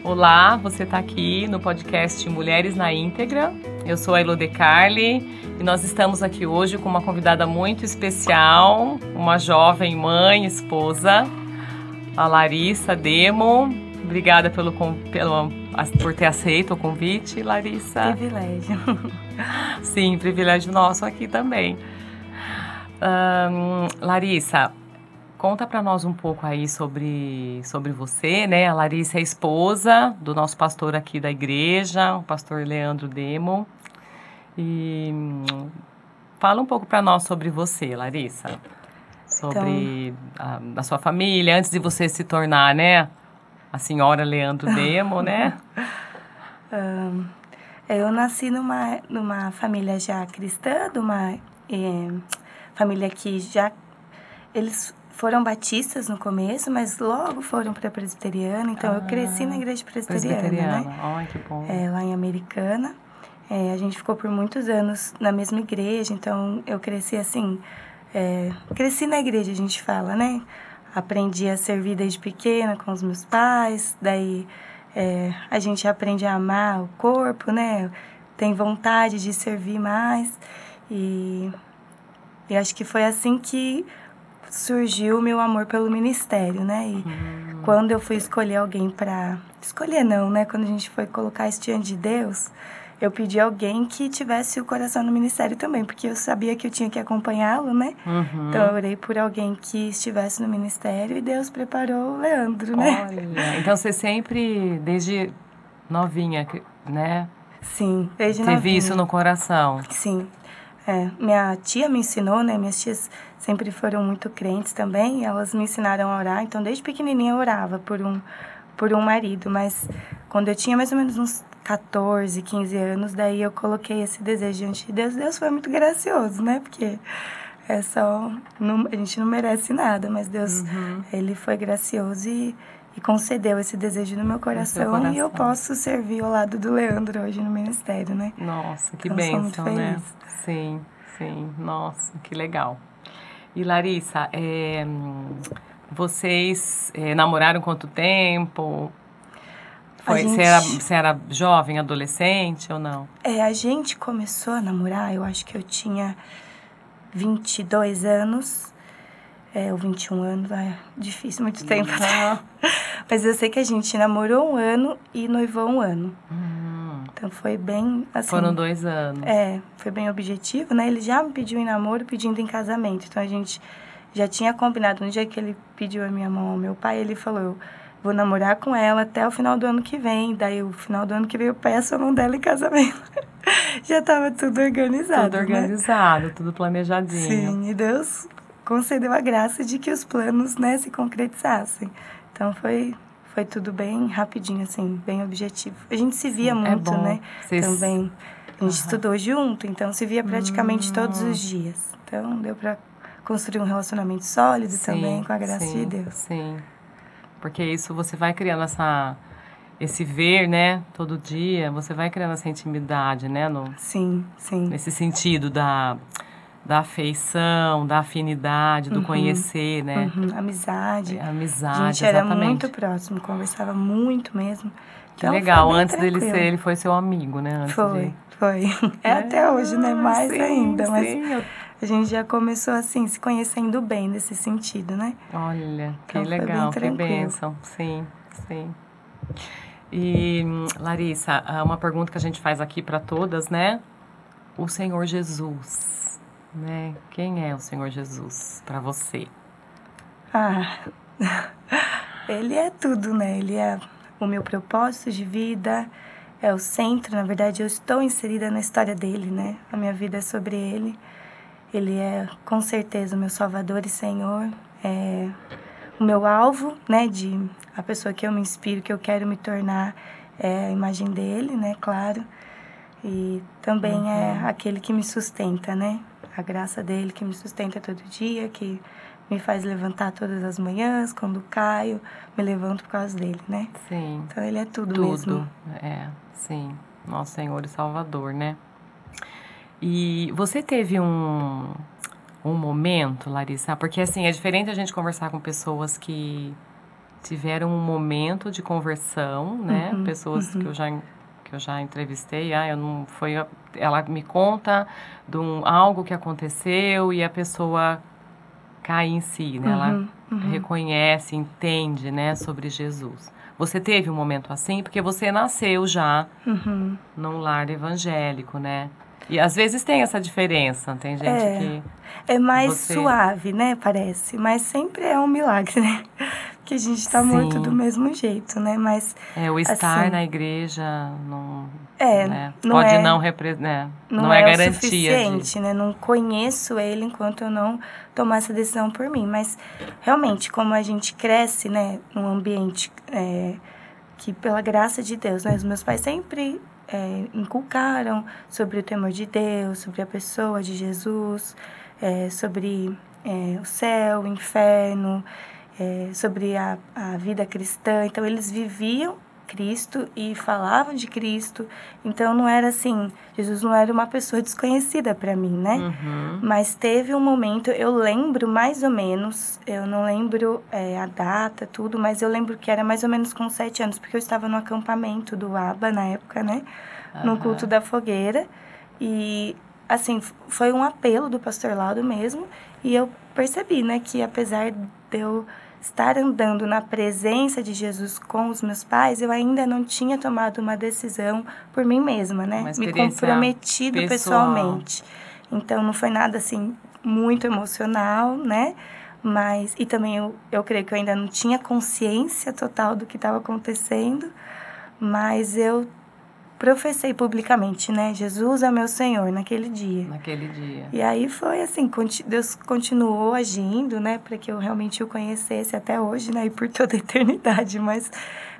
Olá, você está aqui no podcast Mulheres na Íntegra. Eu sou a Elo De Carli e nós estamos aqui hoje com uma convidada muito especial, uma jovem mãe, esposa, a Larissa Demo. Obrigada por ter aceito o convite, Larissa. Privilégio. Sim, privilégio nosso aqui também. Larissa, conta para nós um pouco aí sobre você, né? A Larissa é esposa do nosso pastor aqui da igreja, o pastor Leandro Demo. E fala um pouco para nós sobre você, Larissa. Sobre a sua família, antes de você se tornar, né? A senhora Leandro Demo, né? Eu nasci numa família já cristã, família que já... Eles foram batistas no começo, mas logo foram para presbiteriana. Então, eu cresci na igreja presbiteriana, né? Ai, que bom. Lá em Americana. A gente ficou por muitos anos na mesma igreja, então eu cresci assim... cresci na igreja, a gente fala, né? Aprendi a servir desde pequena com os meus pais, daí a gente aprende a amar o corpo, né? Tem vontade de servir mais. E acho que foi assim que surgiu o meu amor pelo ministério, né? E quando eu fui escolher alguém para... Escolher não, né? Quando a gente foi colocar isso diante de Deus, eu pedi alguém que tivesse o coração no ministério também, porque eu sabia que eu tinha que acompanhá-lo, né? Então, eu orei por alguém que estivesse no ministério e Deus preparou o Leandro, né? Olha, então você sempre, desde novinha, né? Sim, desde novinha. Teve isso no coração. Sim. Minha tia me ensinou, né? Minhas tias sempre foram muito crentes também, elas me ensinaram a orar, então desde pequenininha eu orava por um marido, mas quando eu tinha mais ou menos uns 14, 15 anos, daí eu coloquei esse desejo diante de Deus. Deus foi muito gracioso, né? Porque a gente não merece nada, mas Deus, Ele foi gracioso e concedeu esse desejo no meu coração, e eu posso servir ao lado do Leandro hoje no ministério, né? Nossa, que então, bênção, né? Sim, nossa, que legal. E Larissa, vocês namoraram quanto tempo? Você era jovem, adolescente ou não? A gente começou a namorar, eu acho que eu tinha 22 anos, ou 21 anos, difícil, muito tempo. Mas eu sei que a gente namorou 1 ano e noivou 1 ano. Então foi bem assim... Foram 2 anos. Foi bem objetivo, né? Ele já me pediu em namoro, pedindo em casamento. Então a gente já tinha combinado. No dia que ele pediu a minha mão ao meu pai, ele falou: eu vou namorar com ela até o final do ano que vem. Daí, o final do ano que vem, eu peço a mão dela em casamento. Já estava tudo organizado. Tudo organizado, né? Tudo planejadinho. Sim, e Deus concedeu a graça de que os planos, né, se concretizassem. Então, foi tudo bem rapidinho, assim, bem objetivo. A gente se via muito, né? Também. A gente estudou junto, então se via praticamente todos os dias. Então, deu para construir um relacionamento sólido também, com a graça de Deus. Sim, porque isso você vai criando esse ver, né, todo dia, você vai criando essa intimidade, né? Sim. Nesse sentido da afeição, da afinidade, do conhecer, né? Amizade. Amizade, a gente era muito próximo, conversava muito mesmo. Que então, legal, antes dele ele foi seu amigo, né? Antes foi. Até hoje, né? Mais ainda, mas a gente já começou assim, se conhecendo bem nesse sentido, né? Olha, que legal, que bênção. Sim. E, Larissa, uma pergunta que a gente faz aqui para todas, né? O Senhor Jesus, né? Quem é o Senhor Jesus para você? Ele é tudo, né? Ele é o meu propósito de vida, é o centro. Na verdade, eu estou inserida na história dele, né? A minha vida é sobre ele. Ele é, com certeza, o meu Salvador e Senhor. É o meu alvo, né? A pessoa que eu me inspiro, que eu quero me tornar, é a imagem dele, né? Claro. E também é aquele que me sustenta, né? A graça dele que me sustenta todo dia, que me faz levantar todas as manhãs, quando caio, me levanto por causa dele, né? Sim. Então, ele é tudo mesmo. Sim. Nosso Senhor e Salvador, né? E você teve um momento, Larissa, porque assim, é diferente a gente conversar com pessoas que tiveram um momento de conversão, né? Pessoas que eu já entrevistei, eu não foi, ela me conta de algo que aconteceu e a pessoa cai em si, né? Ela reconhece, entende, né, sobre Jesus. Você teve um momento assim porque você nasceu já num lar evangélico, né? E às vezes tem essa diferença, tem gente que é mais suave, né, parece, mas sempre é um milagre, né? Que a gente tá morto do mesmo jeito, né? Mas o estar assim, na igreja não, né? não Pode é, não é garantia o suficiente, né? Não conheço ele enquanto eu não tomar essa decisão por mim. Mas realmente, como a gente cresce, né, num ambiente que, pela graça de Deus, né, os meus pais sempre inculcaram sobre o temor de Deus, sobre a pessoa de Jesus, sobre o céu, o inferno, sobre a vida cristã. Então, eles viviam Cristo e falavam de Cristo. Então, não era assim, Jesus não era uma pessoa desconhecida para mim, né? Mas teve um momento, eu lembro mais ou menos, eu não lembro a data, tudo, mas eu lembro que era mais ou menos com 7 anos, porque eu estava no acampamento do ABA na época, né? No culto da fogueira. E, assim, foi um apelo do pastor Laudo mesmo. E eu percebi, né, que apesar de eu estar andando na presença de Jesus com os meus pais, eu ainda não tinha tomado uma decisão por mim mesma, né? Me comprometido pessoalmente. Então, não foi nada, assim, muito emocional, né? Mas, e também eu creio que eu ainda não tinha consciência total do que estava acontecendo, mas eu professei publicamente, né? Jesus é meu Senhor, naquele dia. Naquele dia. E aí foi assim, Deus continuou agindo, né? Para que eu realmente o conhecesse até hoje, né? E por toda a eternidade. Mas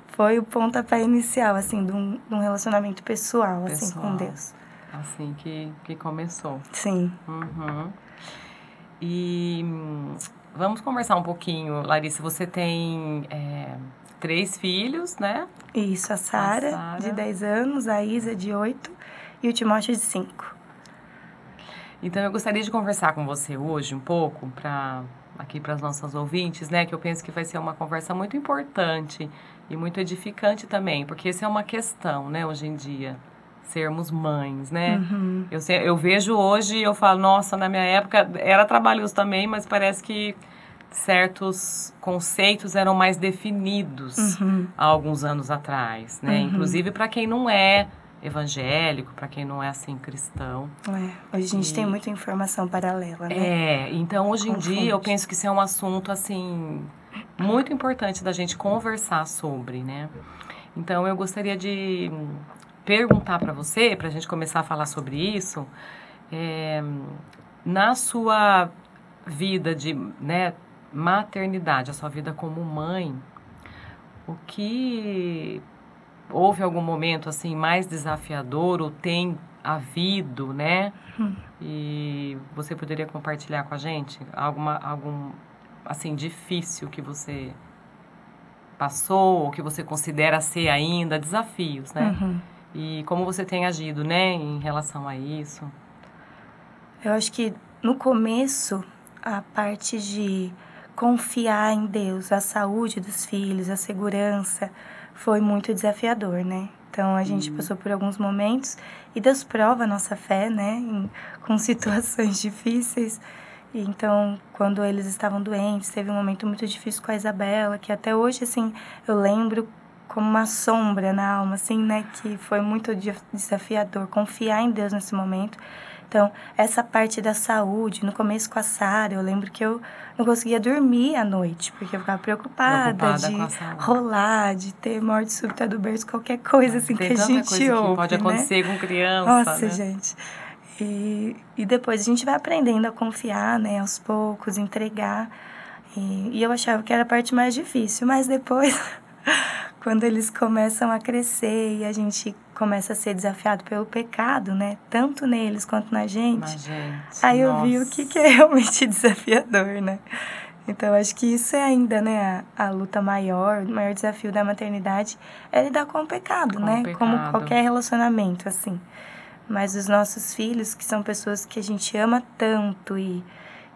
foi o pontapé inicial, assim, de um relacionamento pessoal, assim, com Deus. Assim que começou. Sim. E vamos conversar um pouquinho, Larissa. Você tem 3 filhos, né? Isso, a Sara, de 10 anos, a Isa, de 8 e o Timóteo, de 5. Então, eu gostaria de conversar com você hoje um pouco, aqui para as nossas ouvintes, né? Que eu penso que vai ser uma conversa muito importante e muito edificante também, porque essa é uma questão, né, hoje em dia, sermos mães, né? Eu vejo hoje e eu falo, nossa, na minha época era trabalhoso também, mas parece que certos conceitos eram mais definidos há alguns anos atrás, né? Inclusive para quem não é evangélico, para quem não é assim cristão. Hoje a gente tem muita informação paralela, né? Então hoje em dia eu penso que isso é um assunto assim muito importante da gente conversar sobre, né? Então eu gostaria de perguntar para você, para a gente começar a falar sobre isso, na sua vida de, né, maternidade, a sua vida como mãe, houve algum momento assim mais desafiador ou tem havido, né? E você poderia compartilhar com a gente algum assim difícil que você passou ou que você considera ser ainda desafios, né? E como você tem agido, né, em relação a isso? Eu acho que no começo a parte de confiar em Deus, a saúde dos filhos, a segurança, foi muito desafiador, né? Então, a gente passou por alguns momentos e Deus prova a nossa fé, né? Com situações difíceis. E então, quando eles estavam doentes, teve um momento muito difícil com a Isabela, que até hoje, assim, eu lembro como uma sombra na alma, assim, né? Que foi muito desafiador confiar em Deus nesse momento. Então, essa parte da saúde, no começo com a Sara, eu lembro que eu não conseguia dormir à noite, porque eu ficava preocupada de rolar, de ter morte súbita do berço, qualquer coisa assim que a gente ouve, que pode acontecer com criança, Nossa, né? gente. E depois a gente vai aprendendo a confiar, né, aos poucos, entregar. E eu achava que era a parte mais difícil, mas depois, quando eles começam a crescer e a gente começa a ser desafiado pelo pecado, né? Tanto neles quanto na gente. Aí eu vi o que é realmente desafiador, né? Então, acho que isso é ainda, né, a luta maior, o maior desafio da maternidade é lidar com o pecado, né? Como qualquer relacionamento, assim. Mas os nossos filhos, que são pessoas que a gente ama tanto e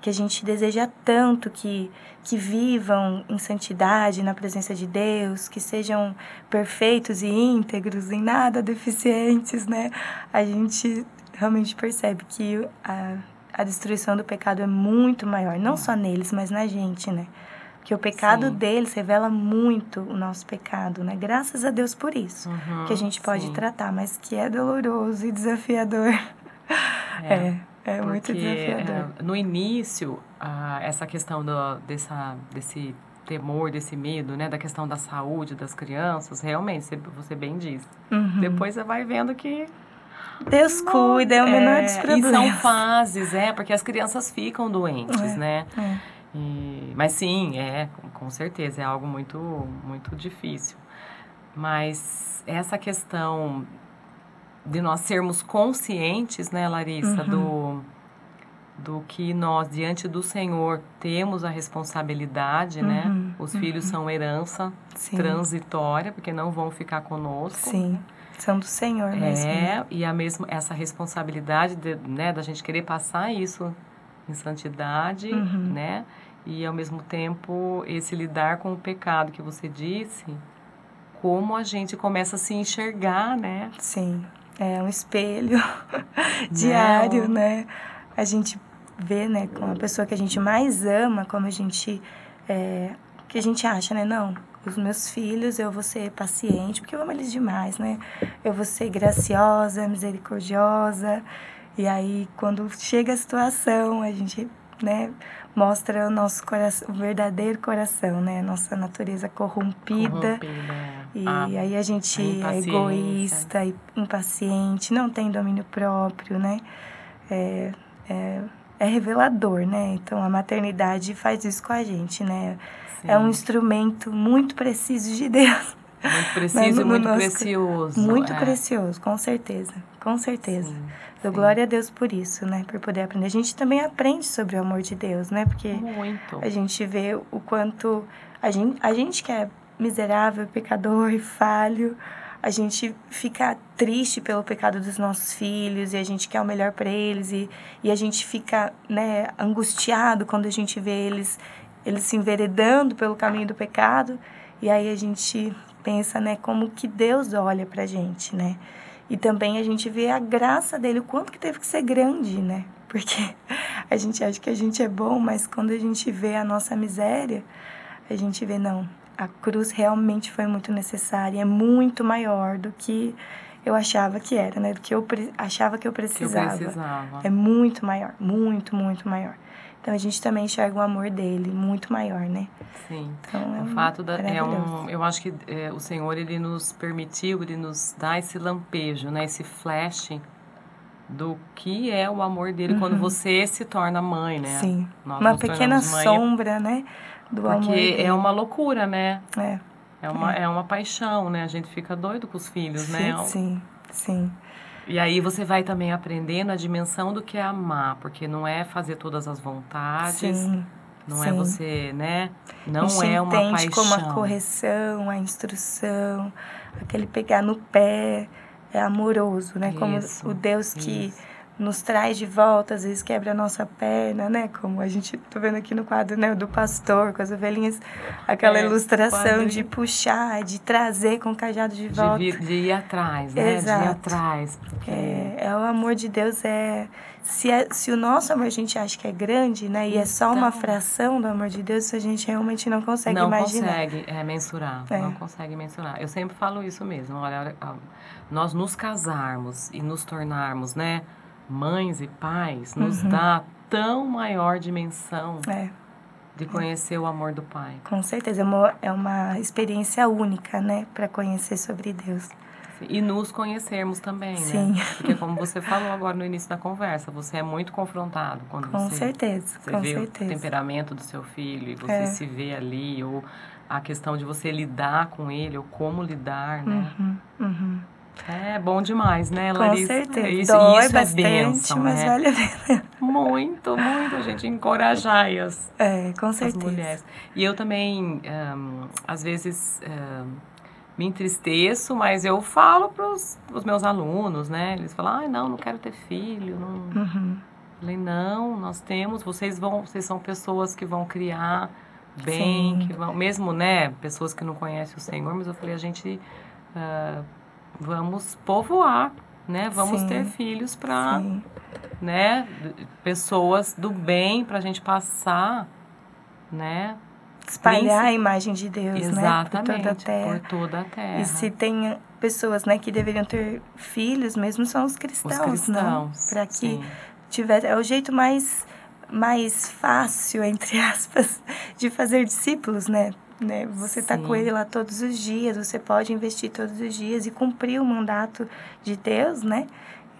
que a gente deseja tanto que vivam em santidade na presença de Deus, que sejam perfeitos e íntegros, em nada deficientes, né? A gente realmente percebe que a destruição do pecado é muito maior, não só neles, mas na gente, né? Porque o pecado deles revela muito o nosso pecado, né? Graças a Deus por isso, que a gente pode tratar, mas que é doloroso e desafiador. É muito desafiador. No início, essa questão desse temor, desse medo, né? Da questão da saúde das crianças, realmente, você bem diz. Depois você vai vendo que Deus cuida, é o menor dos problemas. E são fases, porque as crianças ficam doentes, né? Mas sim, com certeza, é algo muito, muito difícil. Mas essa questão de nós sermos conscientes, né, Larissa, do que nós, diante do Senhor, temos a responsabilidade, né? Os filhos são herança transitória, porque não vão ficar conosco. Sim, são do Senhor mesmo. E essa responsabilidade da gente querer passar isso em santidade, né? E, ao mesmo tempo, esse lidar com o pecado que você disse, como a gente começa a se enxergar, né? Sim, é um espelho diário, né? A gente vê, né, com a pessoa que a gente mais ama, como a gente... que a gente acha, né? Não, os meus filhos, eu vou ser paciente, porque eu amo eles demais, né? Eu vou ser graciosa, misericordiosa. E aí, quando chega a situação, a gente, né, mostra o nosso coração, o verdadeiro coração, né? Nossa natureza corrompida. E aí a gente é egoísta, impaciente, não tem domínio próprio, né? É revelador, né? Então, a maternidade faz isso com a gente, né? Sim. É um instrumento muito preciso de Deus. Muito preciso e muito precioso. Muito precioso, com certeza. Com certeza. Dou glória a Deus por isso, né? Por poder aprender. A gente também aprende sobre o amor de Deus, né? Porque a gente vê o quanto... A gente que é miserável, pecador e falho, a gente fica triste pelo pecado dos nossos filhos e a gente quer o melhor para eles e a gente fica, né, angustiado quando a gente vê eles se enveredando pelo caminho do pecado. E aí a gente pensa, né, como que Deus olha pra gente, né? E também a gente vê a graça dele, o quanto que teve que ser grande, né? Porque a gente acha que a gente é bom, mas quando a gente vê a nossa miséria, a gente vê, não, a cruz realmente foi muito necessária, é muito maior do que eu achava que era, né? Do que eu achava que eu precisava. É muito maior, muito, muito maior. Então, a gente também enxerga o amor dele muito maior, né? Sim. Então, o fato eu acho que o Senhor, ele nos permitiu, ele nos dá esse lampejo, né? Esse flash do que é o amor dele quando você se torna mãe, né? Sim. Uma pequena sombra, né? Do amor dele. Porque é uma loucura, né? É uma paixão, né? A gente fica doido com os filhos, né? Sim. E aí você vai também aprendendo a dimensão do que é amar, porque não é fazer todas as vontades, não é você, né? Não é uma paixão. A gente entende como a correção, a instrução, aquele pegar no pé, é amoroso, né? Como o Deus que nos traz de volta, às vezes quebra a nossa perna, né? Como a gente tá vendo aqui no quadro, né? Do pastor, com as ovelhinhas, aquela ilustração de puxar, de trazer com o cajado de volta. De ir atrás, né? Exato. De ir atrás. Porque... É o amor de Deus, se o nosso amor a gente acha que é grande, né? E é só uma fração do amor de Deus, a gente realmente não consegue imaginar. Não consegue mensurar, não consegue mensurar. Eu sempre falo isso mesmo, olha, nós nos casarmos e nos tornarmos, né? Mães e pais, nos dá tão maior dimensão de conhecer o amor do Pai. Com certeza, é uma experiência única, né, para conhecer sobre Deus. E nos conhecermos também, Sim. Né? Porque como você falou agora no início da conversa, você é muito confrontado quando você vê o temperamento do seu filho e você se vê ali, ou a questão de você lidar com ele, ou como lidar, né? É bom demais, né, Larissa? Com certeza. Dói isso bastante, é bênção, mas vale a pena. Muito, muito. A gente encorajar com certeza. as mulheres. E eu também, às vezes, me entristeço, mas eu falo para os meus alunos, né? Eles falam, não quero ter filho. Não... Falei, não, nós temos, vocês são pessoas que vão criar bem, Sim. que vão, mesmo, né, pessoas que não conhecem o Senhor, mas eu falei, a gente vamos povoar, né, vamos ter Sim. filhos para, Sim. né, pessoas do bem para a gente passar, né, Espalhar a imagem de Deus, né, por toda a exatamente, terra. por toda a terra. E se tem pessoas, né, que deveriam ter filhos, mesmo são os cristãos, não? Para que sim. tivesse, é o jeito mais fácil, entre aspas, de fazer discípulos, né? Você tá com ele lá todos os dias, você pode investir todos os dias e cumprir o mandato de Deus, né?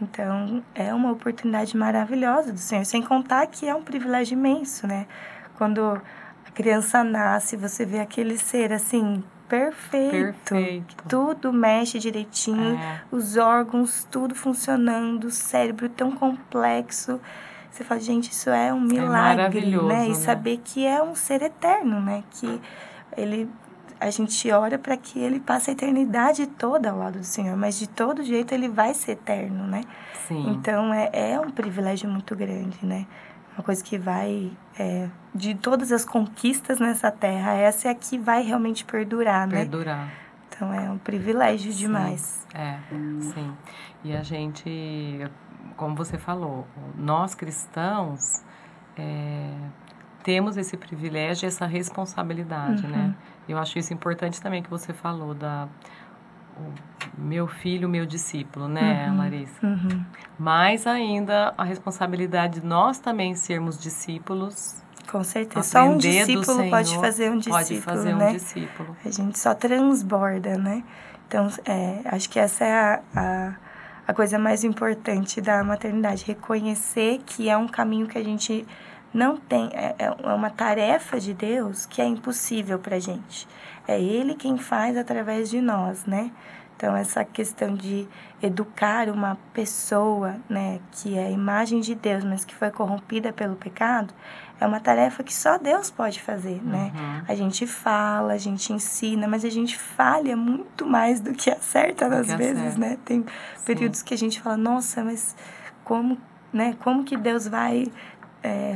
Então, é uma oportunidade maravilhosa do Senhor, sem contar que é um privilégio imenso, né? Quando a criança nasce, você vê aquele ser, assim, perfeito. Tudo mexe direitinho, os órgãos, tudo funcionando, o cérebro tão complexo. Você fala, gente, isso é um milagre, né? E saber que é um ser eterno, né? Que a gente ora para que ele passe a eternidade toda ao lado do Senhor, mas de todo jeito ele vai ser eterno, né? Sim. Então, é um privilégio muito grande, né? Uma coisa que vai, de todas as conquistas nessa terra, essa é a que vai realmente perdurar, né? Então, é um privilégio demais. Sim. E a gente, como você falou, nós cristãos temos esse privilégio e essa responsabilidade, né? Eu acho isso importante também que você falou meu filho, meu discípulo, né, Larissa? Mas ainda a responsabilidade de nós também sermos discípulos. Com certeza. Só um discípulo pode fazer um discípulo, pode fazer né? um discípulo. A gente só transborda, né? Então, acho que essa é a coisa mais importante da maternidade. Reconhecer que é um caminho que a gente não tem. É uma tarefa de Deus que é impossível pra gente. É Ele quem faz através de nós, né? Então, essa questão de educar uma pessoa, né, que é a imagem de Deus, mas que foi corrompida pelo pecado, é uma tarefa que só Deus pode fazer, né? A gente fala, a gente ensina, mas a gente falha muito mais do que acerta às vezes, né? Tem períodos que a gente fala, nossa, mas como que Deus vai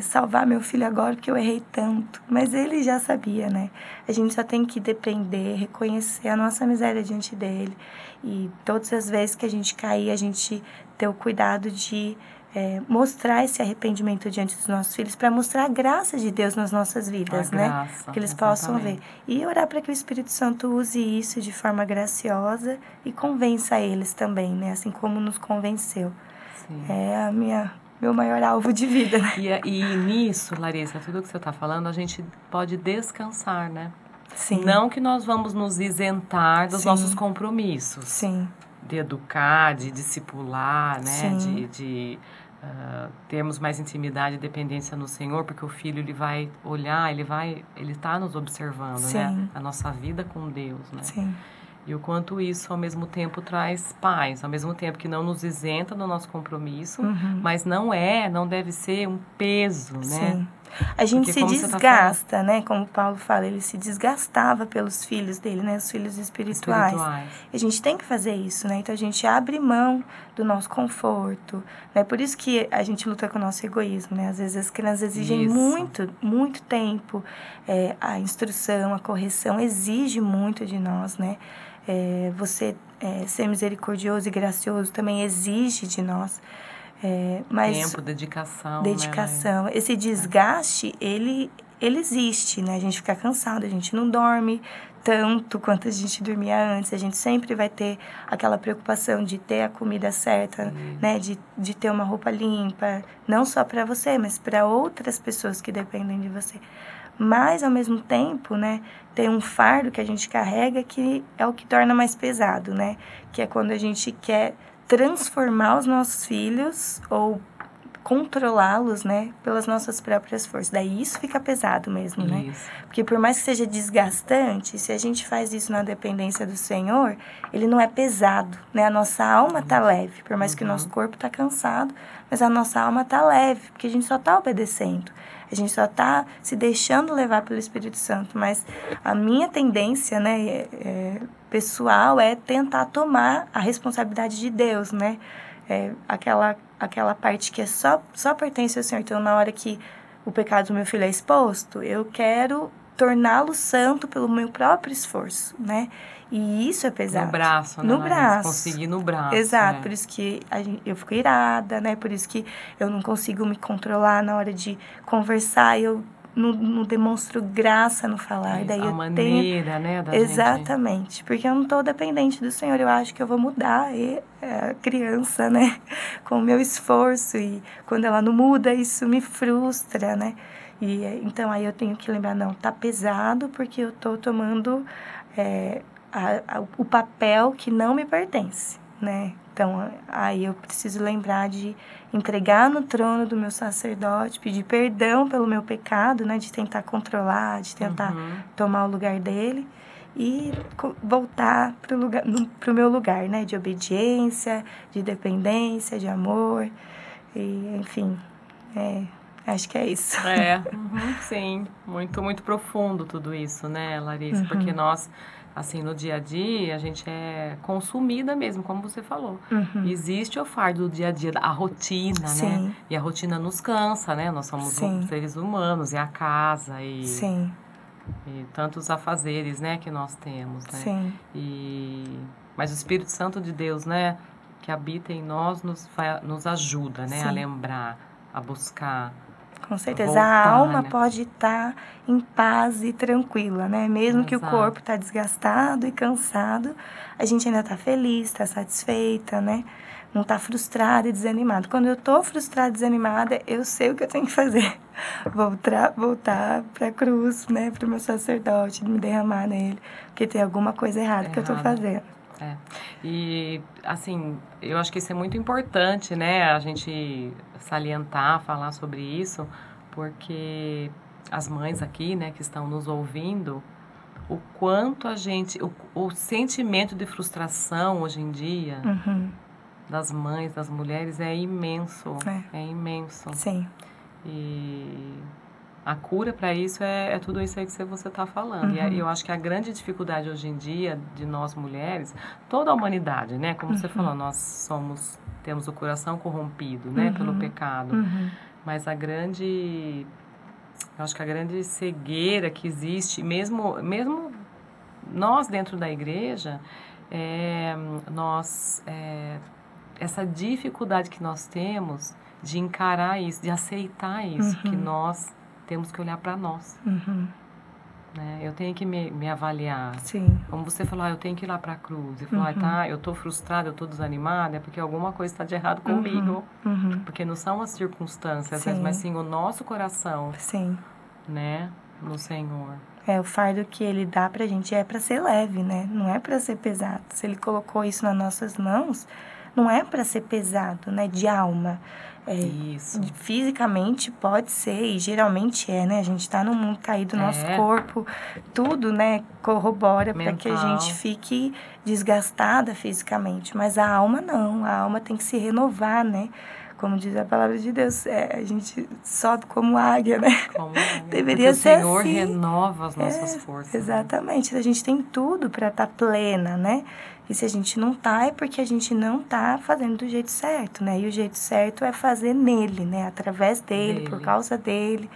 salvar meu filho agora porque eu errei tanto? Mas ele já sabia, né? A gente só tem que depender, reconhecer a nossa miséria diante dele. E todas as vezes que a gente cair, a gente ter o cuidado de mostrar esse arrependimento diante dos nossos filhos, para mostrar a graça de Deus nas nossas vidas, né? Que eles possam ver. E orar para que o Espírito Santo use isso de forma graciosa e convença eles também, né? Assim como nos convenceu. Sim. É meu maior alvo de vida, né? E nisso, Larissa, tudo que você está falando, a gente pode descansar, né? Sim. Não que nós vamos nos isentar dos nossos compromissos. Sim. De educar, de discipular, né? Sim. De termos mais intimidade e dependência no Senhor, porque o filho, ele vai olhar, ele está nos observando, né? A nossa vida com Deus, né? Sim. E o quanto isso, ao mesmo tempo, traz paz. Ao mesmo tempo que não nos isenta do nosso compromisso, mas não deve ser um peso, né? Sim. A gente se desgasta, né? Como Paulo fala, ele se desgastava pelos filhos dele, né? Os filhos espirituais. E a gente tem que fazer isso, né? Então, a gente abre mão do nosso conforto, né? Por isso que a gente luta com o nosso egoísmo, né? Às vezes as crianças exigem muito, muito tempo. A instrução, a correção exige muito de nós, né? Você ser misericordioso e gracioso também exige de nós. Mas tempo, dedicação. Né? Esse desgaste, ele existe, né? A gente fica cansado, a gente não dorme tanto quanto a gente dormia antes. A gente sempre vai ter aquela preocupação de ter a comida certa, né? De ter uma roupa limpa, não só para você, mas para outras pessoas que dependem de você. Mas, ao mesmo tempo, né, tem um fardo que a gente carrega que é o que torna mais pesado, né? Que é quando a gente quer transformar os nossos filhos ou controlá-los, né, pelas nossas próprias forças. Daí isso fica pesado mesmo, né? Porque por mais que seja desgastante, se a gente faz isso na dependência do Senhor, ele não é pesado, né? A nossa alma tá leve, por mais que o nosso corpo tá cansado, mas a nossa alma tá leve, porque a gente só tá obedecendo. A gente só tá se deixando levar pelo Espírito Santo, mas a minha tendência, né, pessoal, é tentar tomar a responsabilidade de Deus, né? aquela parte que só pertence ao Senhor. Então, na hora que o pecado do meu filho é exposto, eu quero torná-lo santo pelo meu próprio esforço, né? E isso é pesado. No braço, né, No Larissa? braço. Conseguir no braço. Exato, por isso que eu fico irada, né? Por isso que eu não consigo me controlar na hora de conversar, eu não demonstro graça no falar. Isso, daí a eu maneira, tenho... né, da Exatamente, porque eu não estou dependente do Senhor, eu acho que eu vou mudar a criança, né? Com o meu esforço, e quando ela não muda, isso me frustra, né? E então aí eu tenho que lembrar, não, tá pesado porque eu tô tomando o papel que não me pertence, né? Então aí eu preciso lembrar de entregar no trono do meu sacerdote, pedir perdão pelo meu pecado, né? De tentar controlar, de tentar tomar o lugar dele e voltar pro meu lugar, né? De obediência, de dependência, de amor, e enfim, acho que é isso. Sim, muito, muito profundo tudo isso, né, Larissa? Porque nós, assim, no dia a dia, a gente é consumida mesmo, como você falou. Existe o fardo do dia a dia, a rotina, Sim. né? E a rotina nos cansa, né? Nós somos seres humanos, e a casa, Sim. e tantos afazeres, né, que nós temos, né? Sim. Mas o Espírito Santo de Deus, né, que habita em nós, nos ajuda, né, a lembrar, a buscar. Com certeza, voltar, a alma né? pode estar em paz e tranquila, né? Mesmo que o corpo está desgastado e cansado, a gente ainda está feliz, está satisfeita, né? Não está frustrada e desanimada. Quando eu estou frustrada e desanimada, eu sei o que eu tenho que fazer. Voltar para a cruz, né? Para o meu sacerdote, me derramar nele, porque tem alguma coisa errada que eu estou fazendo. E, assim, eu acho que isso é muito importante, né? A gente salientar, falar sobre isso, porque as mães aqui, né, que estão nos ouvindo, o quanto a gente... O sentimento de frustração hoje em dia das mães, das mulheres, é imenso. É imenso. Sim. E a cura para isso é tudo isso aí que você está falando. E eu acho que a grande dificuldade hoje em dia de nós mulheres, toda a humanidade, né? Como você falou, nós temos o coração corrompido, né? Pelo pecado. Mas eu acho que a grande cegueira que existe, mesmo nós dentro da igreja, essa dificuldade que nós temos de encarar isso, de aceitar isso, que nós temos que olhar para nós. Né? Eu tenho que me avaliar. Sim. Como você falou, eu tenho que ir lá para a cruz. E falar, eu estou frustrada, eu estou desanimada, é porque alguma coisa está de errado comigo. Porque não são as circunstâncias, mas sim o nosso coração. Sim. Né? No Senhor. O fardo que ele dá pra gente é para ser leve, né? Não é para ser pesado. Se ele colocou isso nas nossas mãos, não é para ser pesado, né? De alma. Isso. Fisicamente pode ser, e geralmente né? A gente tá num mundo caído, nosso corpo, tudo, né? Corrobora para que a gente fique desgastada fisicamente. Mas a alma não, a alma tem que se renovar, né? Como diz a palavra de Deus, a gente sobe como águia, né? Como águia. Deveria porque ser o Senhor assim. renova as nossas forças. Exatamente. Né? A gente tem tudo para estar plena, né? E se a gente não tá, é porque a gente não tá fazendo do jeito certo, né? E o jeito certo é fazer nele, né? Através dele, por causa dele,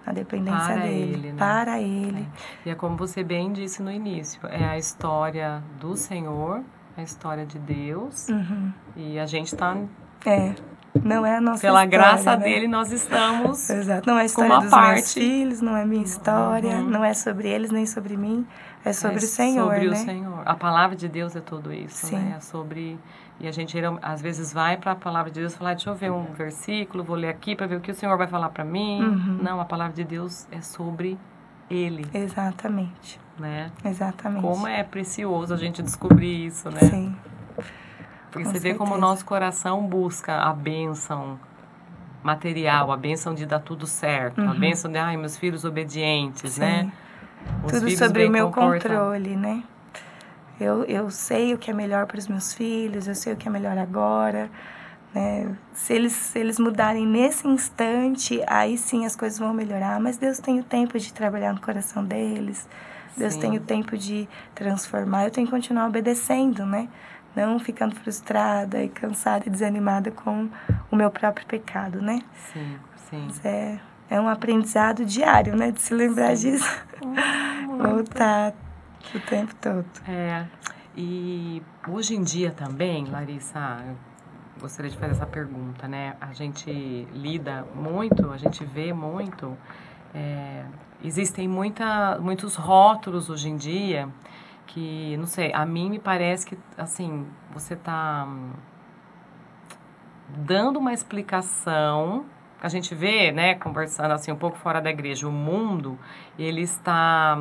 na dependência para dele. Ele, né? Para ele. E é como você bem disse no início, é a história do Senhor, a história de Deus, e a gente tá... Não é a nossa Pela história, graça né? dele, nós estamos. Exato. Não é a história dos meus filhos, não é minha história, não é sobre eles nem sobre mim, é sobre o Senhor, sobre né? o Senhor. A palavra de Deus é tudo isso, né? É sobre... E a gente, às vezes, vai para a palavra de Deus e fala, deixa eu ver um versículo, vou ler aqui para ver o que o Senhor vai falar para mim. Não, a palavra de Deus é sobre Ele. Exatamente. Né? Exatamente. Como é precioso a gente descobrir isso, né? Sim. Porque você vê como o nosso coração busca a bênção material, a bênção de dar tudo certo, a bênção de, meus filhos obedientes, né? Os tudo sobre o meu controle, né? Eu sei o que é melhor para os meus filhos, eu sei o que é melhor agora, né? Se eles mudarem nesse instante, aí sim as coisas vão melhorar, mas Deus tem o tempo de trabalhar no coração deles, Deus tem o tempo de transformar, eu tenho que continuar obedecendo, né? Não ficando frustrada e cansada e desanimada com o meu próprio pecado, né? Sim, sim. Mas é um aprendizado diário, né? De se lembrar disso. Voltar o tempo todo. E hoje em dia também, Larissa, eu gostaria de fazer essa pergunta, né? A gente lida muito, a gente vê muito, existem muitos rótulos hoje em dia que, não sei, a mim me parece que, assim, você está dando uma explicação, a gente vê, né, conversando assim um pouco fora da igreja, o mundo, ele está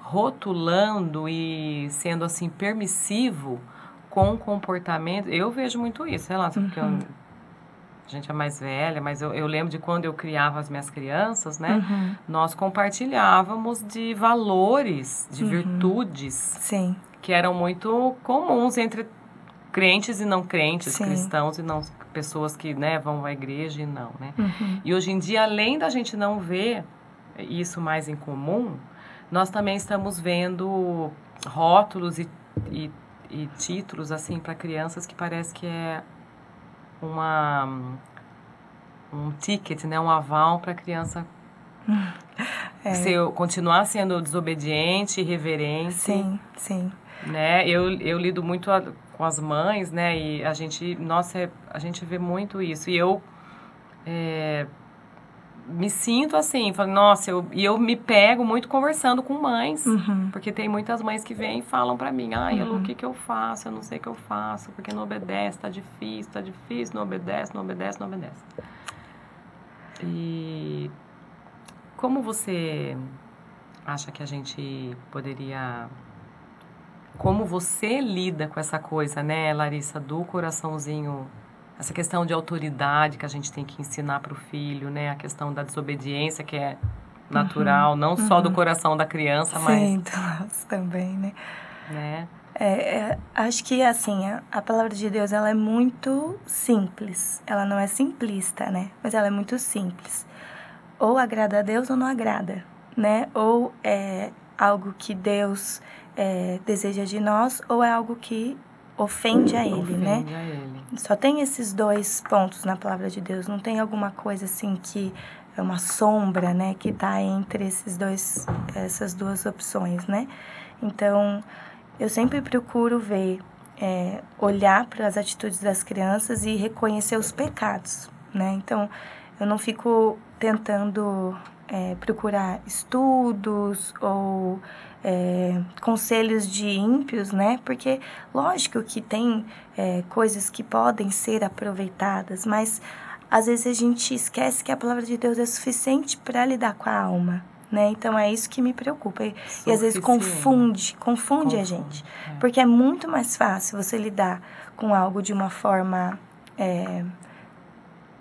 rotulando e sendo assim permissivo com comportamento. Eu vejo muito isso, sei lá, porque a gente é mais velha, mas eu lembro de quando eu criava as minhas crianças, né? Nós compartilhávamos de valores, de virtudes, Sim. que eram muito comuns entre crentes e não crentes, Sim. cristãos e não pessoas que, né, vão à igreja e não, né? E hoje em dia, além da gente não ver isso mais em comum, nós também estamos vendo rótulos e títulos assim para crianças que parece que é um ticket, né, um aval para a criança continuar sendo desobediente, irreverente. Sim, sim. Né? Eu lido muito com as mães, né? E a gente, nossa, a gente vê muito isso. E eu me sinto assim, falo, nossa, eu me pego muito conversando com mães, porque tem muitas mães que vêm e falam pra mim, ai, Elu, o que eu faço? Eu não sei o que eu faço, porque não obedece, tá difícil, não obedece. E como você acha que a gente poderia... Como você lida com essa coisa, né, Larissa, do coraçãozinho, essa questão de autoridade que a gente tem que ensinar para o filho, né, a questão da desobediência que é natural, não só do coração da criança, mas... Sim, do nosso também, né? Acho que, assim, a palavra de Deus, ela é muito simples. Ela não é simplista, né? Mas ela é muito simples. Ou agrada a Deus ou não agrada, né? Ou é algo que Deus deseja de nós, ou é algo que ofende a Ele, né? Ofende a Ele. Só tem esses dois pontos na palavra de Deus. Não tem alguma coisa, assim, que é uma sombra, né? Que tá entre essas duas opções, né? Então... Eu sempre procuro ver, olhar para as atitudes das crianças e reconhecer os pecados, né? Então, eu não fico tentando procurar estudos ou conselhos de ímpios, né? Porque, lógico que tem coisas que podem ser aproveitadas, mas às vezes a gente esquece que a palavra de Deus é suficiente para lidar com a alma, né? Então é isso que me preocupa. E às vezes confunde a gente. Porque é muito mais fácil você lidar com algo de uma forma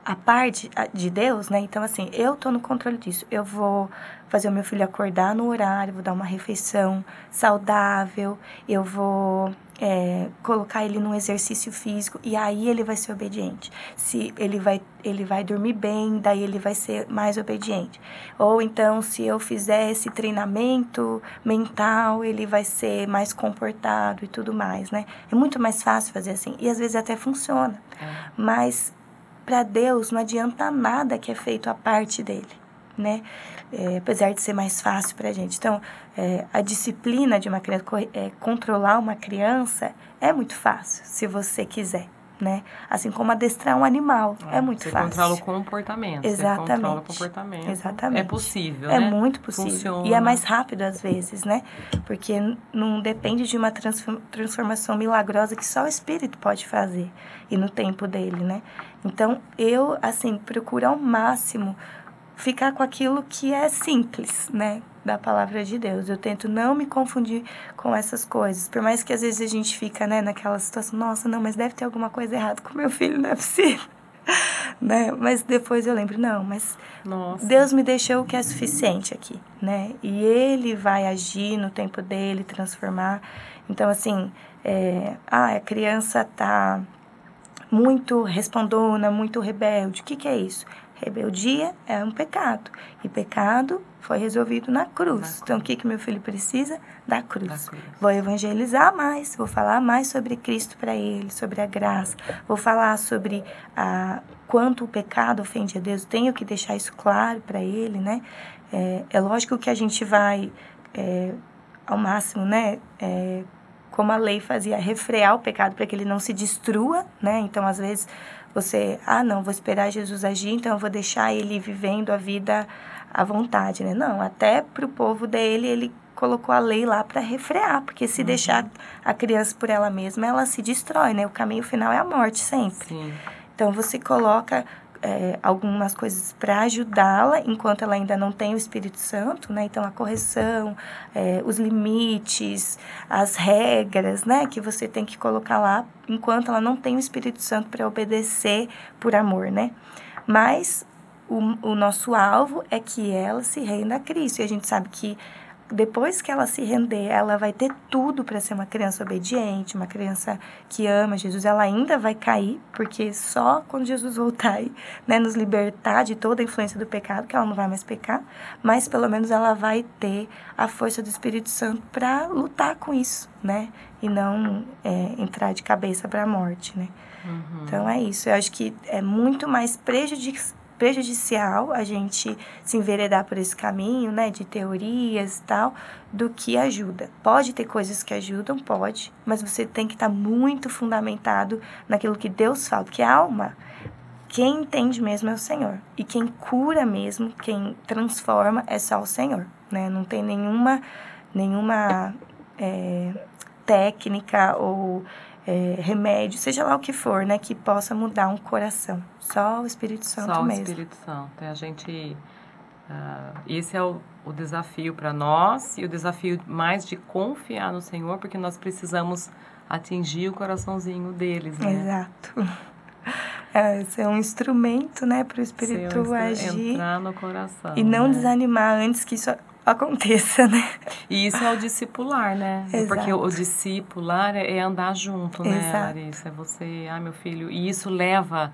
a par de Deus, né? Então, assim, eu tô no controle disso. Eu vou fazer o meu filho acordar no horário, vou dar uma refeição saudável, eu vou colocar ele num exercício físico e aí ele vai ser obediente. Se ele vai dormir bem, daí ele vai ser mais obediente. Ou então, se eu fizer esse treinamento mental, ele vai ser mais comportado e tudo mais, né? É muito mais fácil fazer assim. E às vezes até funciona. Mas para Deus não adianta nada que é feito a parte dele, né? Apesar de ser mais fácil para a gente. Então, a disciplina de uma criança, controlar uma criança é muito fácil, se você quiser, né? Assim como adestrar um animal, é muito você fácil. Você controla o comportamento. Exatamente. Você controla o comportamento. Exatamente. É possível, né? É muito possível. Funciona. E é mais rápido às vezes, né? Porque não depende de uma transformação milagrosa que só o Espírito pode fazer. E no tempo dele, né? Então, eu, assim, procuro ao máximo ficar com aquilo que é simples, né? Da palavra de Deus. Eu tento não me confundir com essas coisas. Por mais que às vezes a gente fica, né, naquela situação, nossa, não, mas deve ter alguma coisa errada com meu filho, não é possível. Né? Mas depois eu lembro, não, mas Deus me deixou o que é suficiente aqui, né? E Ele vai agir no tempo dele, transformar. Então, assim, a criança tá muito respondona, muito rebelde. O que é isso? Rebeldia é um pecado. E pecado foi resolvido na cruz. Então, o que meu filho precisa? Da cruz. Vou evangelizar mais, vou falar mais sobre Cristo para ele, sobre a graça. Vou falar sobre quanto o pecado ofende a Deus. Tenho que deixar isso claro para ele, né? É lógico que a gente vai, ao máximo, né? Como a lei fazia, refrear o pecado para que ele não se destrua, né? Então, às vezes, você, não, vou esperar Jesus agir, então eu vou deixar ele vivendo a vida à vontade, né? Não, até para o povo dele, ele colocou a lei lá para refrear, porque se deixar a criança por ela mesma, ela se destrói, né? O caminho final é a morte, sempre. Sim. Então, você coloca algumas coisas para ajudá-la enquanto ela ainda não tem o Espírito Santo, né? Então, a correção, os limites, as regras, né? Que você tem que colocar lá enquanto ela não tem o Espírito Santo para obedecer por amor, né? Mas o nosso alvo é que ela se renda a Cristo. E a gente sabe que depois que ela se render, ela vai ter tudo para ser uma criança obediente, uma criança que ama Jesus. Ela ainda vai cair, porque só quando Jesus voltar e, né, nos libertar de toda a influência do pecado, que ela não vai mais pecar, mas pelo menos ela vai ter a força do Espírito Santo para lutar com isso, né? E não entrar de cabeça para a morte, né? Então é isso. Eu acho que é muito mais prejudicial a gente se enveredar por esse caminho, né, de teorias e tal, do que ajuda. Pode ter coisas que ajudam, pode, mas você tem que estar muito fundamentado naquilo que Deus fala, porque a alma, quem entende mesmo é o Senhor. E quem cura mesmo, quem transforma é só o Senhor, né? Não tem nenhuma técnica ou remédio, seja lá o que for, né, que possa mudar um coração. Só o Espírito Santo mesmo. Só o Espírito Santo. A gente... esse é o desafio para nós e o desafio mais de confiar no Senhor, porque nós precisamos atingir o coraçãozinho deles, né? Exato. Ser um instrumento, né, para o Espírito agir. Entrar no coração. E não né? desanimar antes que isso aconteça, né? E isso é o discipular, né? Exato. Porque o discipular é andar junto, né, Exato. Larissa? É você, meu filho... E isso leva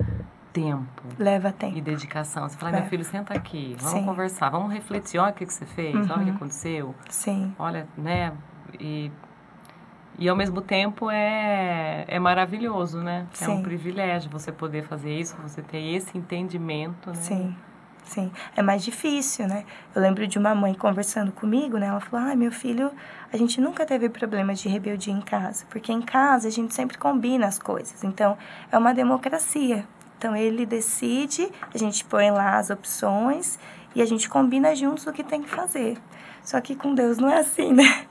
tempo. Leva tempo. E dedicação. Você fala, meu filho, senta aqui, vamos Sim. conversar, vamos refletir, olha o que você fez, olha o que aconteceu. Sim. Olha, né? E ao mesmo tempo é maravilhoso, né? Sim. É um privilégio você poder fazer isso, você ter esse entendimento, né? Sim. Sim, é mais difícil, né? Eu lembro de uma mãe conversando comigo, né? Ela falou, meu filho, a gente nunca teve problema de rebeldia em casa, porque em casa a gente sempre combina as coisas, então é uma democracia. Então ele decide, a gente põe lá as opções e a gente combina juntos o que tem que fazer. Só que com Deus não é assim, né?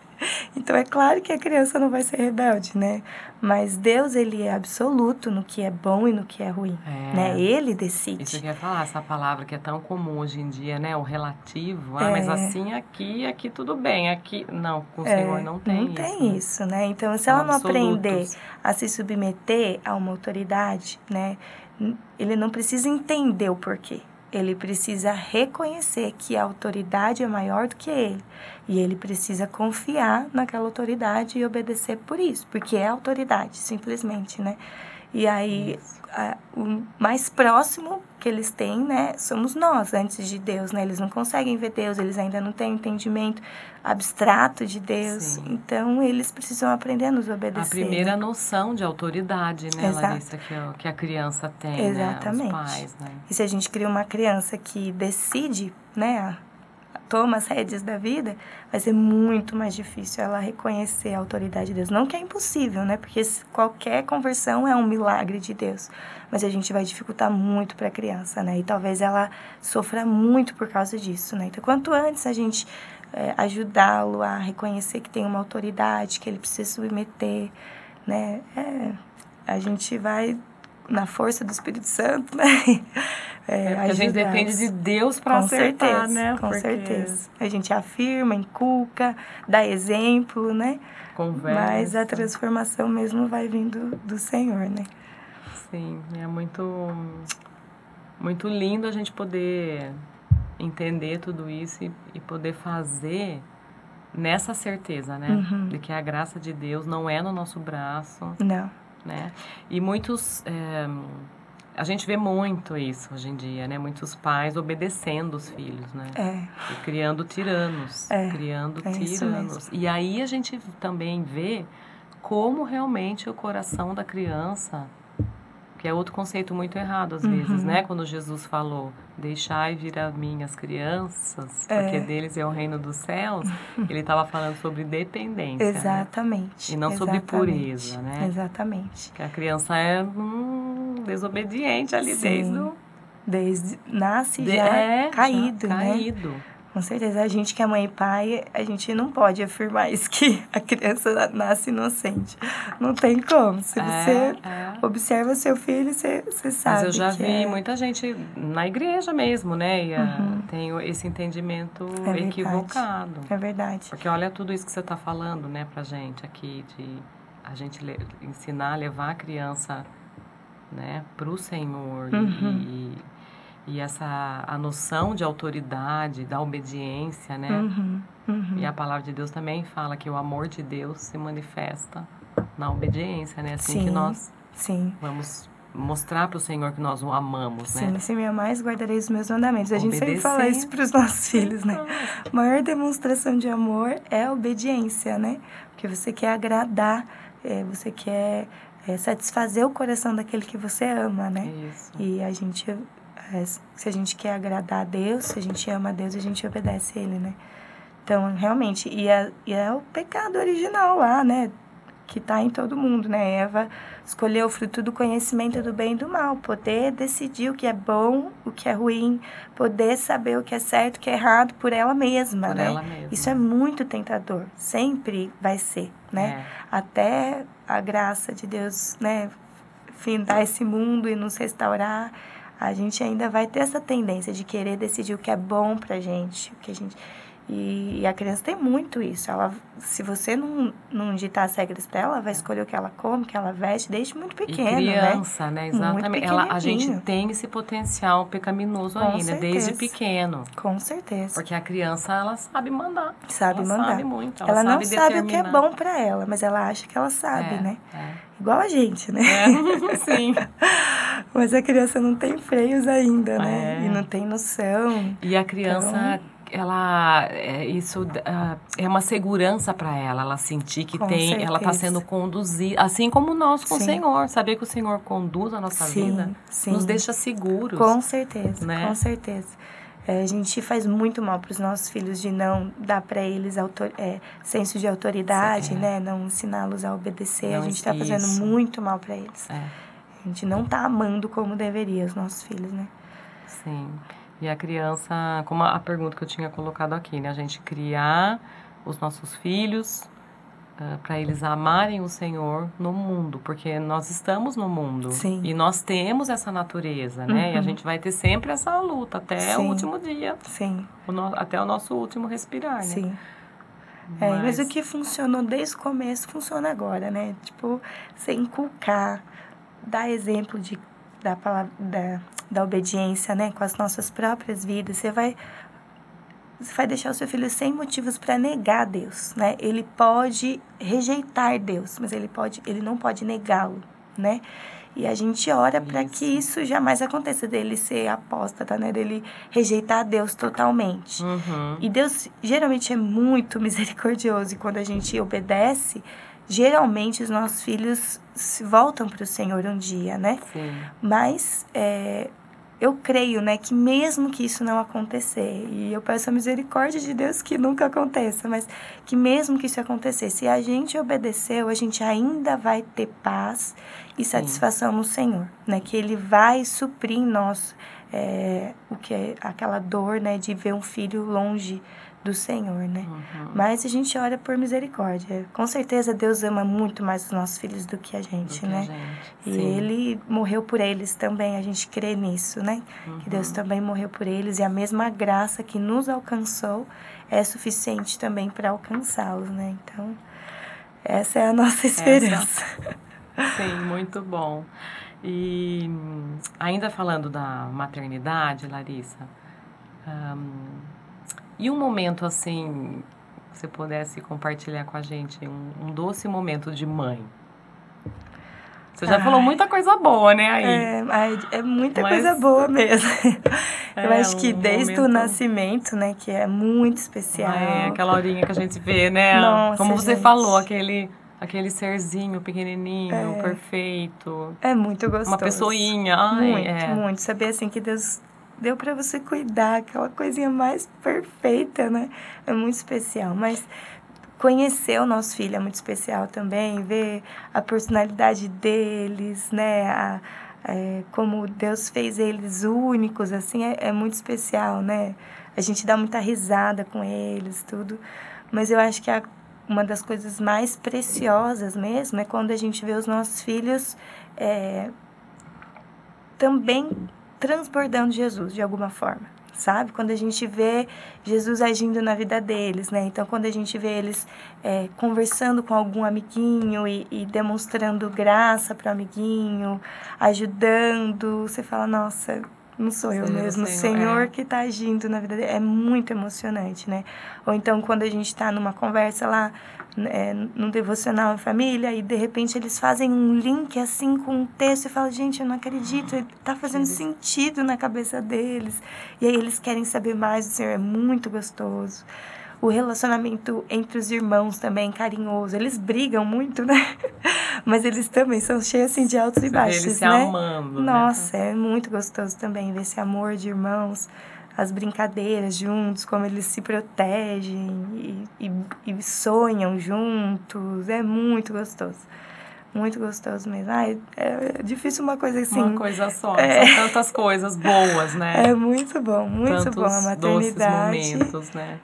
Então, é claro que a criança não vai ser rebelde, né? Mas Deus, ele é absoluto no que é bom e no que é ruim, né? Ele decide. Isso que eu ia falar, essa palavra que é tão comum hoje em dia, né? O relativo. Mas assim aqui tudo bem. Aqui, não, com o Senhor não tem isso. Não tem isso, né? Então, se ela não aprender a se submeter a uma autoridade, né? Ele não precisa entender o porquê. Ele precisa reconhecer que a autoridade é maior do que ele. E ele precisa confiar naquela autoridade e obedecer por isso. Porque é autoridade, simplesmente, né? E aí, o mais próximo que eles têm, né, somos nós, antes de Deus, né? Eles não conseguem ver Deus, eles ainda não têm entendimento abstrato de Deus. Sim. Então, eles precisam aprender a nos obedecer. A primeira noção de autoridade, né, Exato. Larissa, que a criança tem, exatamente. né? Os pais, né? E se a gente cria uma criança que decide, né, toma as rédeas da vida, vai ser muito mais difícil ela reconhecer a autoridade de Deus. Não que é impossível, né? Porque qualquer conversão é um milagre de Deus. Mas a gente vai dificultar muito para a criança, né? E talvez ela sofra muito por causa disso, né? Então, quanto antes a gente ajudá-lo a reconhecer que tem uma autoridade, que ele precisa submeter, né? A gente vai na força do Espírito Santo, né? Porque a gente depende de Deus para acertar, né? Com certeza. A gente afirma, inculca, dá exemplo, né? Conversa. Mas a transformação mesmo vai vindo do Senhor, né? Sim, é muito, muito lindo a gente poder entender tudo isso e poder fazer nessa certeza, né? Uhum. De que a graça de Deus não é no nosso braço. Não. Né? E muitos a gente vê muito isso hoje em dia, né? Muitos pais obedecendo os filhos, né? E criando tiranos. Criando tiranos. E aí a gente também vê como realmente o coração da criança, que é outro conceito muito errado às vezes, né? Quando Jesus falou, deixai vir a mim as crianças, porque deles é o reino dos céus, ele estava falando sobre dependência. Exatamente. Né? E não sobre pureza, né? Exatamente. Que a criança é desobediente ali desde nasce já caído, já né? Caído. Com certeza, a gente que é mãe e pai, a gente não pode afirmar isso, que a criança nasce inocente. Não tem como. Se você observa seu filho, você sabe. Mas eu já vi muita gente na igreja mesmo, né? E tem esse entendimento equivocado. É verdade. Porque olha tudo isso que você está falando, né, pra gente aqui, de a gente ensinar, levar a criança, né, pro Senhor e a noção de autoridade, da obediência, né? E a palavra de Deus também fala que o amor de Deus se manifesta na obediência, né? Assim que nós vamos mostrar para o Senhor que nós o amamos, né? Sim, se me amais, guardareis os meus mandamentos. A gente sempre fala isso para os nossos filhos, né? A maior demonstração de amor é a obediência, né? Porque você quer agradar, você quer satisfazer o coração daquele que você ama, né? Isso. E a gente... se a gente quer agradar a Deus, se a gente ama a Deus, a gente obedece a Ele, né? Então, realmente, e é o pecado original lá, né? Que está em todo mundo, né? Eva escolheu o fruto do conhecimento do bem e do mal, poder decidir o que é bom, o que é ruim, poder saber o que é certo, o que é errado por ela mesma, por né? Ela mesma. Isso é muito tentador, sempre vai ser, né? Até a graça de Deus, né, findar esse mundo e nos restaurar, a gente ainda vai ter essa tendência de querer decidir o que é bom pra gente, o que a gente... E a criança tem muito isso. Ela, se você não ditar as regras para ela, ela vai escolher o que ela come, o que ela veste, desde muito pequeno, criança, né? Exatamente. A gente tem esse potencial pecaminoso com ainda, certeza. desde pequeno. Com certeza. Porque a criança, ela sabe mandar. Sabe mandar. Sabe muito. Ela não sabe o que é bom para ela, mas ela acha que ela sabe, né? Igual a gente, né? Sim. Mas a criança não tem freios ainda, né? E não tem noção. E a criança... ela isso é uma segurança para ela sentir que ela está sendo conduzida, assim como nós com o Senhor, saber que o Senhor conduz a nossa vida, nos deixa seguros. Com certeza, né? Com certeza. A gente faz muito mal para os nossos filhos de não dar para eles senso de autoridade, né? Não ensiná-los a obedecer. A gente está fazendo muito mal para eles. A gente não está amando como deveria os nossos filhos, né? Sim. E a criança, como a pergunta que eu tinha colocado aqui, né? A gente criar os nossos filhos para eles amarem o Senhor no mundo, porque nós estamos no mundo. Sim. E nós temos essa natureza, né? E a gente vai ter sempre essa luta até o último dia. Sim. Até o nosso último respirar, né? Sim. Mas o que funcionou desde o começo, funciona agora, né? Tipo, você inculcar, dar exemplo da palavra... da obediência, né, com as nossas próprias vidas, você vai deixar o seu filho sem motivos para negar Deus, né? Ele pode rejeitar Deus, mas ele não pode negá-lo, né? E a gente ora para que isso jamais aconteça, dele ser apóstata, né? Dele rejeitar Deus totalmente. E Deus geralmente é muito misericordioso, e quando a gente obedece, geralmente os nossos filhos voltam para o Senhor um dia, né? Sim. Mas eu creio, né, que mesmo que isso não acontecer, e eu peço a misericórdia de Deus que nunca aconteça, mas que mesmo que isso acontecer, se a gente obedeceu, a gente ainda vai ter paz e satisfação no Senhor, né? Que Ele vai suprir em nós o que é aquela dor, né, de ver um filho longe do Senhor, né? Mas a gente ora por misericórdia. Com certeza Deus ama muito mais os nossos filhos do que a gente, né? E Ele morreu por eles também, a gente crê nisso, né? Que Deus também morreu por eles, e a mesma graça que nos alcançou é suficiente também para alcançá-los, né? Então, essa é a nossa esperança. Sim, muito bom. E ainda falando da maternidade, Larissa, e um momento assim, se você pudesse compartilhar com a gente, um doce momento de mãe. Você já falou muita coisa boa, né, aí? É muita coisa boa mesmo. Eu acho que desde o nascimento, né, que é muito especial. Aquela horinha que a gente vê, né? Nossa, como você gente. falou, aquele serzinho pequenininho, perfeito. É muito gostoso. Uma pessoinha. Muito. Saber, assim, que Deus deu pra você cuidar, aquela coisinha mais perfeita, né? É muito especial. Mas conhecer o nosso filho é muito especial também, ver a personalidade deles, né? Como Deus fez eles únicos, assim, é muito especial, né? A gente dá muita risada com eles, tudo. Mas eu acho que uma das coisas mais preciosas mesmo é quando a gente vê os nossos filhos também transbordando Jesus de alguma forma, sabe? Quando a gente vê Jesus agindo na vida deles, né? Então, quando a gente vê eles conversando com algum amiguinho e demonstrando graça para o amiguinho, ajudando, você fala, nossa, não sou eu mesmo, o Senhor que está agindo na vida dele. É muito emocionante, né? Ou então, quando a gente está numa conversa lá, num devocional em família, e de repente eles fazem um link assim com um texto e falam, gente, eu não acredito, está fazendo sentido na cabeça deles. E aí eles querem saber mais do Senhor, é muito gostoso. O relacionamento entre os irmãos também é carinhoso. Eles brigam muito, né? Mas eles também são cheios assim, de altos e baixos, eles se né? amando, Nossa, né? É muito gostoso também ver esse amor de irmãos, as brincadeiras juntos, como eles se protegem e sonham juntos. É muito gostoso. Muito gostoso mesmo. É difícil uma coisa assim. Uma coisa só. São tantas coisas boas, né? É muito bom a maternidade. Doces momentos, né?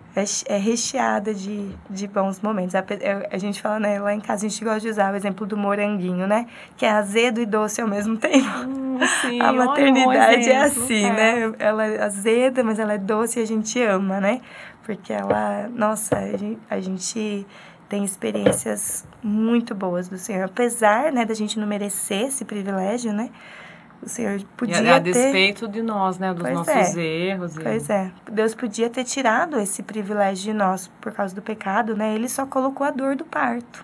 É recheada de bons momentos. A gente fala, né, lá em casa a gente gosta de usar o exemplo do moranguinho, né? Que é azedo e doce ao mesmo tempo. Sim, a maternidade é exemplo, assim, né? Ela é azeda, mas ela é doce e a gente ama, né? Porque nossa, a gente tem experiências muito boas do Senhor. Apesar, né, da gente não merecer esse privilégio, né? O Senhor podia ter... A despeito de nós, né? Dos nossos erros. Pois é. Deus podia ter tirado esse privilégio de nós por causa do pecado, né? Ele só colocou a dor do parto.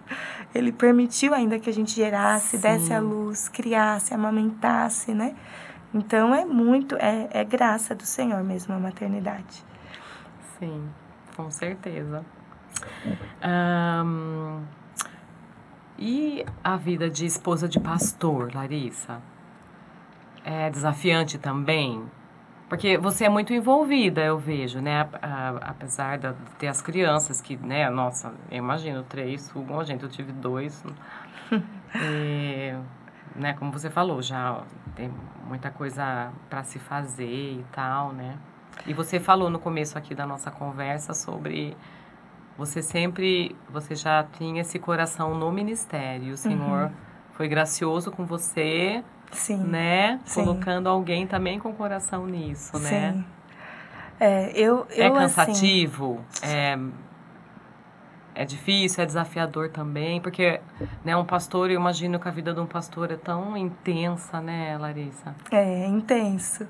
Ele permitiu ainda que a gente gerasse, desse à luz, criasse, amamentasse, né? Então, é graça do Senhor mesmo a maternidade. Sim, com certeza. E a vida de esposa de pastor, Larissa? É desafiante também? Porque você é muito envolvida, eu vejo, né? Apesar de ter as crianças que, né? Nossa, eu imagino, 3 sugam a gente. Eu tive 2. Né? Como você falou, já tem muita coisa para se fazer e tal, né? E você falou no começo aqui da nossa conversa sobre... Você já tinha esse coração no ministério. O Senhor foi gracioso com você, sim, né? Sim. Colocando alguém também com coração nisso, né? Sim. É cansativo, assim... é difícil, é desafiador também, porque, né, um pastor, eu imagino que a vida de um pastor é tão intensa, né, Larissa? É intenso.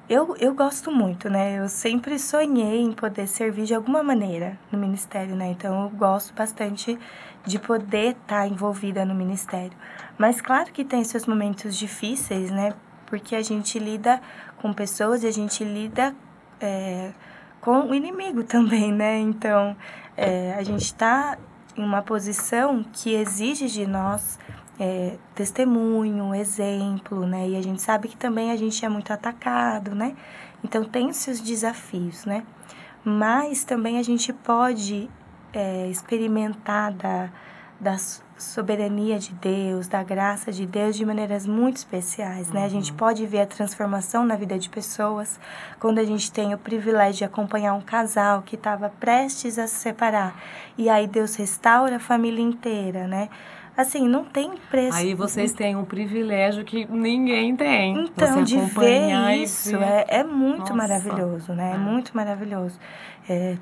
Eu gosto muito, né? Eu sempre sonhei em poder servir de alguma maneira no ministério, né? Então, eu gosto bastante de poder estar envolvida no ministério. Mas, claro que tem seus momentos difíceis, né? Porque a gente lida com pessoas e a gente lida com o inimigo também, né? Então, a gente está em uma posição que exige de nós testemunho, exemplo, né? E a gente sabe que também a gente é muito atacado, né? Então, tem os seus desafios, né? Mas também a gente pode experimentar da soberania de Deus, da graça de Deus de maneiras muito especiais, né? A gente pode ver a transformação na vida de pessoas quando a gente tem o privilégio de acompanhar um casal que estava prestes a se separar e aí Deus restaura a família inteira, né? Assim, não tem preço. Aí vocês têm um privilégio que ninguém tem. Então, você de ver isso é muito Nossa, maravilhoso, né? É muito maravilhoso.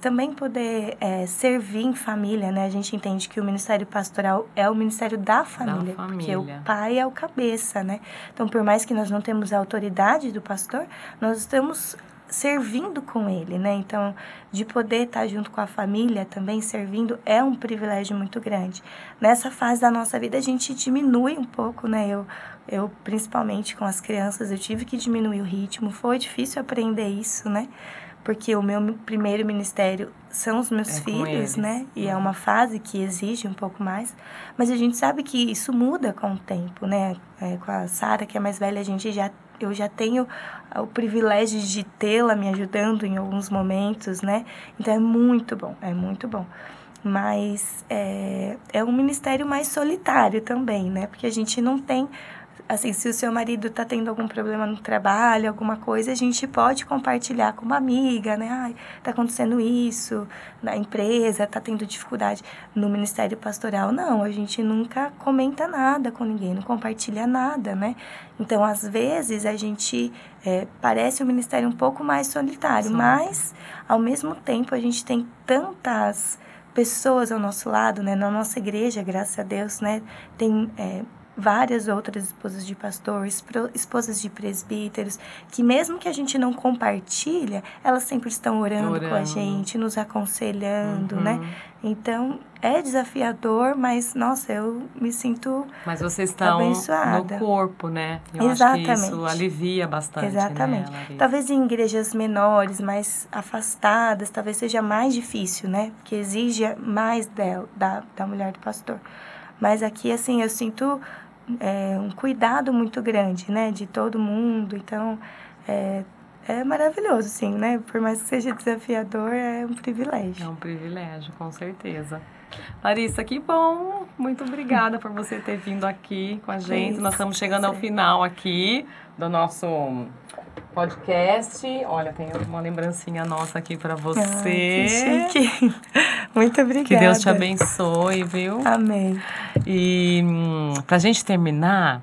Também poder servir em família, né? A gente entende que o ministério pastoral é o ministério da família, porque o pai é o cabeça, né? Então, por mais que nós não temos a autoridade do pastor, nós estamos servindo com ele, né? Então, de poder estar junto com a família também servindo é um privilégio muito grande. Nessa fase da nossa vida, a gente diminui um pouco, né? Eu principalmente com as crianças, eu tive que diminuir o ritmo. Foi difícil aprender isso, né? Porque o meu primeiro ministério são os meus filhos, né? E é uma fase que exige um pouco mais. Mas a gente sabe que isso muda com o tempo, né? Com a Sara, que é mais velha, eu já tenho o privilégio de tê-la me ajudando em alguns momentos, né? Então é muito bom, é muito bom. Mas é um ministério mais solitário também, né? Porque a gente não tem... Assim, se o seu marido está tendo algum problema no trabalho, alguma coisa, a gente pode compartilhar com uma amiga, né? Ai, tá acontecendo isso, na empresa, tá tendo dificuldade. No ministério pastoral, não, a gente nunca comenta nada com ninguém, não compartilha nada, né? Então, às vezes, a gente parece um ministério um pouco mais solitário, mas, ao mesmo tempo, a gente tem tantas pessoas ao nosso lado, né? Na nossa igreja, graças a Deus, né? Tem... várias outras esposas de pastores, esposas de presbíteros, que mesmo que a gente não compartilha, elas sempre estão orando com a gente, nos aconselhando, né? Então, é desafiador, mas, nossa, eu me sinto Mas vocês estão abençoada. No corpo, né? Eu Exatamente. acho que isso alivia bastante, exatamente. Né, talvez em igrejas menores, mais afastadas, talvez seja mais difícil, né? Porque exige mais da mulher do pastor. Mas aqui, assim, eu sinto um cuidado muito grande, né? De todo mundo. Então, é maravilhoso, sim, né? Por mais que seja desafiador, é um privilégio. É um privilégio, com certeza. Larissa, que bom! Muito obrigada por você ter vindo aqui com a gente. Nós estamos chegando ao final aqui do nosso podcast. Olha, tem uma lembrancinha nossa aqui para você. Que chique! Muito obrigada. Que Deus te abençoe, viu? Amém. E para a gente terminar,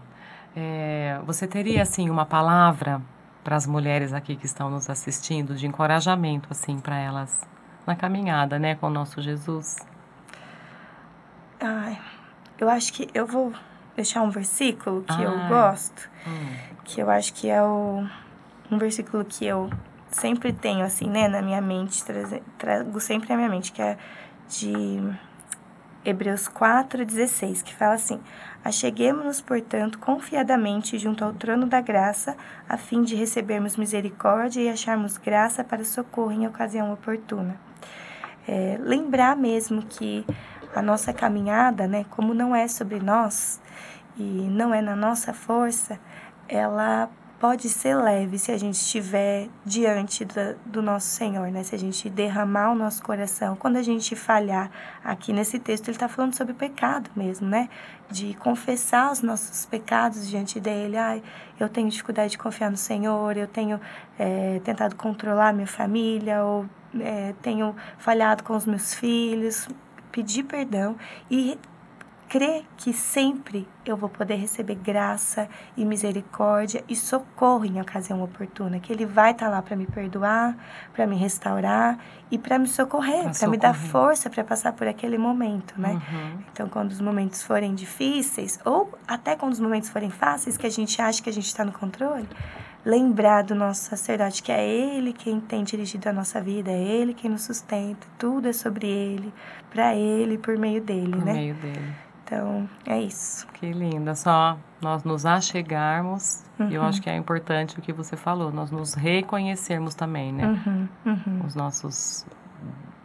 você teria, assim, uma palavra para as mulheres aqui que estão nos assistindo, de encorajamento, assim, para elas na caminhada, né, com o nosso Jesus? Eu acho que eu vou deixar um versículo que eu gosto, que eu acho que é um versículo que eu sempre tenho, assim, né, na minha mente, trago sempre na minha mente, que é de Hebreus 4:16, que fala assim: acheguemo-nos, portanto, confiadamente junto ao trono da graça, a fim de recebermos misericórdia e acharmos graça para socorro em ocasião oportuna. Lembrar mesmo que a nossa caminhada, né, como não é sobre nós e não é na nossa força, ela pode ser leve se a gente estiver diante do nosso Senhor, né? Se a gente derramar o nosso coração. Quando a gente falhar, aqui nesse texto ele está falando sobre pecado mesmo, né? De confessar os nossos pecados diante dele. Eu tenho dificuldade de confiar no Senhor, eu tenho tentado controlar minha família, ou tenho falhado com os meus filhos. Pedir perdão e crer que sempre eu vou poder receber graça e misericórdia e socorro em ocasião oportuna, que Ele vai estar lá para me perdoar, para me restaurar e para me socorrer, para me dar força para passar por aquele momento, né? Então, quando os momentos forem difíceis, ou até quando os momentos forem fáceis, que a gente acha que a gente está no controle, lembrar do nosso sacerdote, que é Ele quem tem dirigido a nossa vida, é Ele quem nos sustenta, tudo é sobre Ele, para Ele e por meio dele, né? Por meio dele. Então, é isso. Que linda. Só nós nos achegarmos, e eu acho que é importante o que você falou, nós nos reconhecermos também, né? Os nossos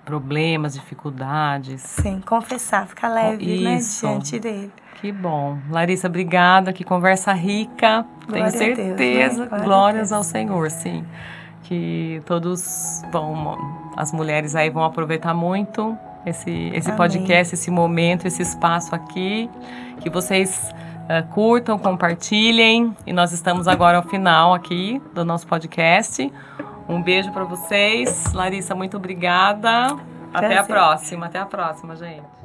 problemas, dificuldades. Sim, confessar, ficar leve, né, diante dele. Que bom. Larissa, obrigada. Que conversa rica. Tenho certeza. Deus, né? Glórias ao Senhor, sim. Que todos as mulheres aí vão aproveitar muito esse podcast, esse momento, esse espaço aqui. Que vocês curtam, compartilhem. E nós estamos agora ao final aqui do nosso podcast. Um beijo para vocês. Larissa, muito obrigada. Até a próxima, gente.